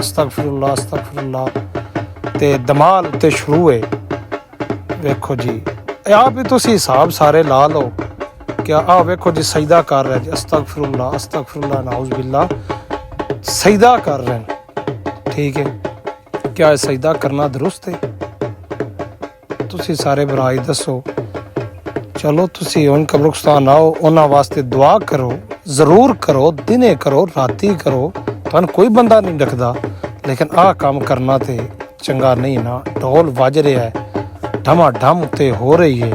ਅਸਤਗਫਿਰullah ਅਸਤਗਫਿਰullah ਤੇ ਦਮਾਲ ਉੱਤੇ ਸ਼ੁਰੂ ਹੈ। ਵੇਖੋ ਜੀ ਆਪ ਵੀ ਤੁਸੀਂ ਹਿਸਾਬ ਸਾਰੇ ਲਾ ਲਓ ਕਿ ਆਹ ਵੇਖੋ ਜੀ ਸਜਦਾ ਕਰ ਰਿਹਾ ਜੀ ਅਸਤਗਫਿਰullah ਅਸਤਗਫਿਰullah ਨਾਉਜ਼ ਬਿल्ला सजदा कर रहे हैं। ठीक है, क्या सजदा करना दुरुस्त है? तुसी सारे भरा दसो। चलो तुसी हुण कब्रिस्तान आओ, उन्हां वास्ते दुआ करो, जरूर करो, दिने करो, राती करो, तुहानूं कोई बंदा नहीं डकदा, लेकिन आह काम करना ते चंगा नहीं ना। ढोल वज रहा है, ढमाढम उत्ते हो रही है।